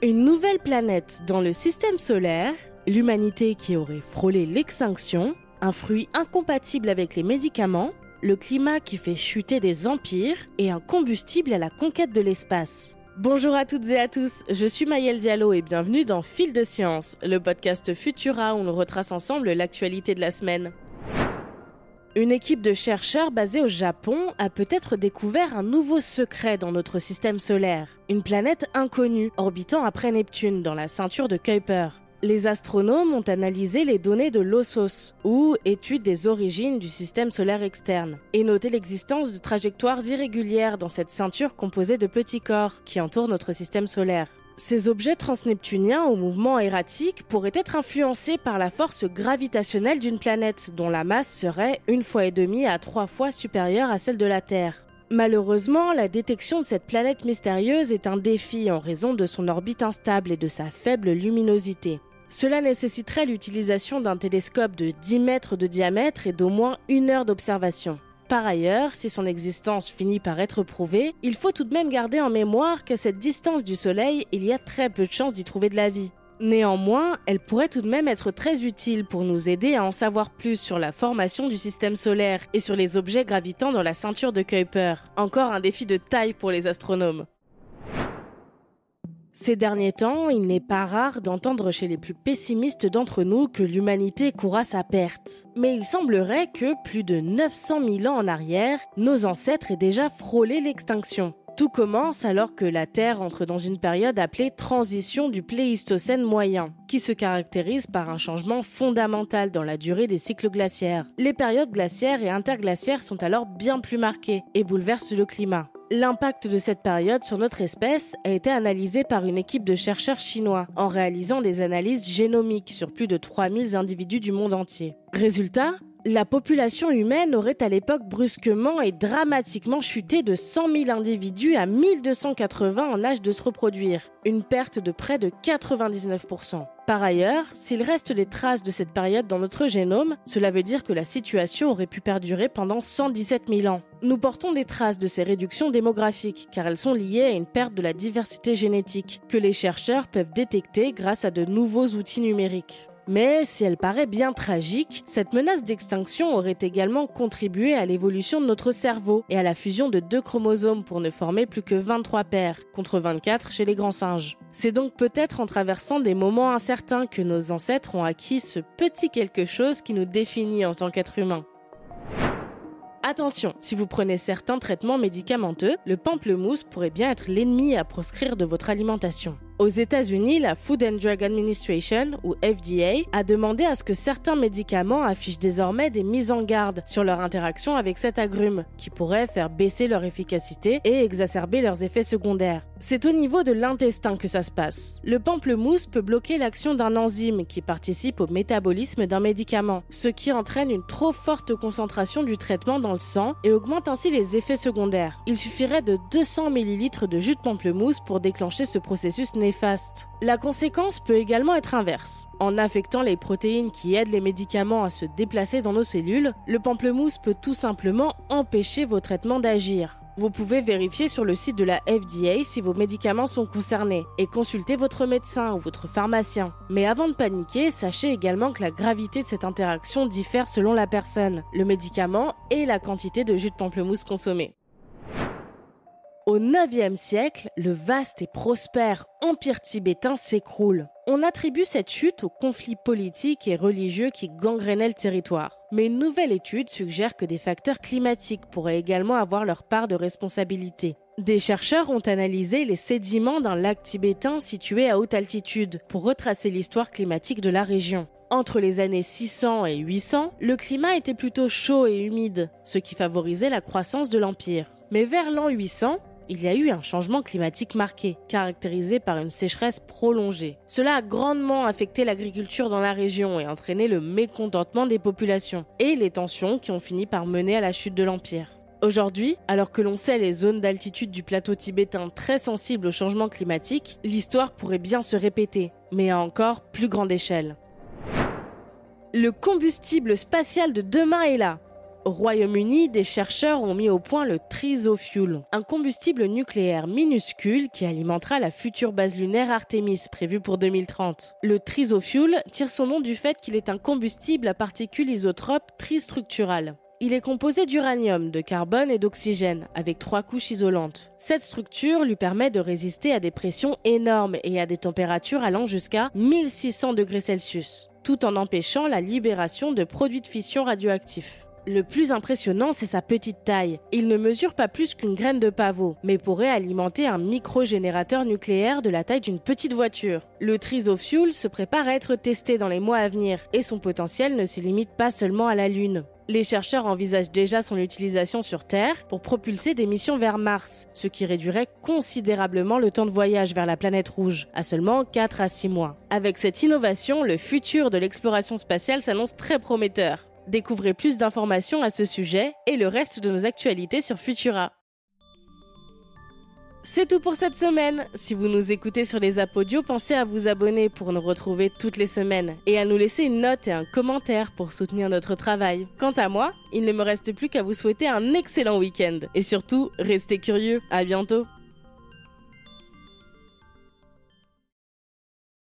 Une nouvelle planète dans le système solaire, l'humanité qui aurait frôlé l'extinction, un fruit incompatible avec les médicaments, le climat qui fait chuter des empires et un combustible à la conquête de l'espace. Bonjour à toutes et à tous, je suis Maëlle Diallo et bienvenue dans Fil de Science, le podcast Futura où on retrace ensemble l'actualité de la semaine. Une équipe de chercheurs basée au Japon a peut-être découvert un nouveau secret dans notre système solaire, une planète inconnue orbitant après Neptune dans la ceinture de Kuiper. Les astronomes ont analysé les données de l'OSOS, ou étude des origines du système solaire externe, et noté l'existence de trajectoires irrégulières dans cette ceinture composée de petits corps qui entourent notre système solaire. Ces objets transneptuniens au mouvement erratique pourraient être influencés par la force gravitationnelle d'une planète dont la masse serait 1,5 fois à 3 fois supérieure à celle de la Terre. Malheureusement, la détection de cette planète mystérieuse est un défi en raison de son orbite instable et de sa faible luminosité. Cela nécessiterait l'utilisation d'un télescope de 10 mètres de diamètre et d'au moins 1 heure d'observation. Par ailleurs, si son existence finit par être prouvée, il faut tout de même garder en mémoire qu'à cette distance du Soleil, il y a très peu de chances d'y trouver de la vie. Néanmoins, elle pourrait tout de même être très utile pour nous aider à en savoir plus sur la formation du système solaire et sur les objets gravitant dans la ceinture de Kuiper. Encore un défi de taille pour les astronomes. Ces derniers temps, il n'est pas rare d'entendre chez les plus pessimistes d'entre nous que l'humanité court à sa perte. Mais il semblerait que, plus de 900 000 ans en arrière, nos ancêtres aient déjà frôlé l'extinction. Tout commence alors que la Terre entre dans une période appelée transition du Pléistocène moyen, qui se caractérise par un changement fondamental dans la durée des cycles glaciaires. Les périodes glaciaires et interglaciaires sont alors bien plus marquées et bouleversent le climat. L'impact de cette période sur notre espèce a été analysé par une équipe de chercheurs chinois en réalisant des analyses génomiques sur plus de 3000 individus du monde entier. Résultat, la population humaine aurait à l'époque brusquement et dramatiquement chuté de 100 000 individus à 1280 en âge de se reproduire, une perte de près de 99%. Par ailleurs, s'il reste des traces de cette période dans notre génome, cela veut dire que la situation aurait pu perdurer pendant 117 000 ans. Nous portons des traces de ces réductions démographiques, car elles sont liées à une perte de la diversité génétique, que les chercheurs peuvent détecter grâce à de nouveaux outils numériques. Mais si elle paraît bien tragique, cette menace d'extinction aurait également contribué à l'évolution de notre cerveau et à la fusion de 2 chromosomes pour ne former plus que 23 paires, contre 24 chez les grands singes. C'est donc peut-être en traversant des moments incertains que nos ancêtres ont acquis ce petit quelque chose qui nous définit en tant qu'être humain. Attention, si vous prenez certains traitements médicamenteux, le pamplemousse pourrait bien être l'ennemi à proscrire de votre alimentation. Aux États-Unis, la Food and Drug Administration, ou FDA, a demandé à ce que certains médicaments affichent désormais des mises en garde sur leur interaction avec cet agrume, qui pourrait faire baisser leur efficacité et exacerber leurs effets secondaires. C'est au niveau de l'intestin que ça se passe. Le pamplemousse peut bloquer l'action d'un enzyme qui participe au métabolisme d'un médicament, ce qui entraîne une trop forte concentration du traitement dans le sang et augmente ainsi les effets secondaires. Il suffirait de 200 ml de jus de pamplemousse pour déclencher ce processus néfaste. La conséquence peut également être inverse. En affectant les protéines qui aident les médicaments à se déplacer dans nos cellules, le pamplemousse peut tout simplement empêcher vos traitements d'agir. Vous pouvez vérifier sur le site de la FDA si vos médicaments sont concernés et consulter votre médecin ou votre pharmacien. Mais avant de paniquer, sachez également que la gravité de cette interaction diffère selon la personne, le médicament et la quantité de jus de pamplemousse consommé. Au IXe siècle, le vaste et prospère empire tibétain s'écroule. On attribue cette chute aux conflits politiques et religieux qui gangrénaient le territoire. Mais une nouvelle étude suggère que des facteurs climatiques pourraient également avoir leur part de responsabilité. Des chercheurs ont analysé les sédiments d'un lac tibétain situé à haute altitude pour retracer l'histoire climatique de la région. Entre les années 600 et 800, le climat était plutôt chaud et humide, ce qui favorisait la croissance de l'empire. Mais vers l'an 800, il y a eu un changement climatique marqué, caractérisé par une sécheresse prolongée. Cela a grandement affecté l'agriculture dans la région et entraîné le mécontentement des populations et les tensions qui ont fini par mener à la chute de l'empire. Aujourd'hui, alors que l'on sait les zones d'altitude du plateau tibétain très sensibles au changement climatique, l'histoire pourrait bien se répéter, mais à encore plus grande échelle. Le combustible spatial de demain est là. Au Royaume-Uni, des chercheurs ont mis au point le TRISO-fuel, un combustible nucléaire minuscule qui alimentera la future base lunaire Artemis prévue pour 2030. Le TRISO-fuel tire son nom du fait qu'il est un combustible à particules isotropes tristructurales. Il est composé d'uranium, de carbone et d'oxygène, avec 3 couches isolantes. Cette structure lui permet de résister à des pressions énormes et à des températures allant jusqu'à 1600 degrés Celsius, tout en empêchant la libération de produits de fission radioactifs. Le plus impressionnant, c'est sa petite taille. Il ne mesure pas plus qu'une graine de pavot, mais pourrait alimenter un micro-générateur nucléaire de la taille d'une petite voiture. Le TRISO-fuel se prépare à être testé dans les mois à venir, et son potentiel ne se limite pas seulement à la Lune. Les chercheurs envisagent déjà son utilisation sur Terre pour propulser des missions vers Mars, ce qui réduirait considérablement le temps de voyage vers la planète rouge, à seulement 4 à 6 mois. Avec cette innovation, le futur de l'exploration spatiale s'annonce très prometteur. Découvrez plus d'informations à ce sujet et le reste de nos actualités sur Futura. C'est tout pour cette semaine. Si vous nous écoutez sur les apps audio, pensez à vous abonner pour nous retrouver toutes les semaines et à nous laisser une note et un commentaire pour soutenir notre travail. Quant à moi, il ne me reste plus qu'à vous souhaiter un excellent week-end et surtout, restez curieux. À bientôt.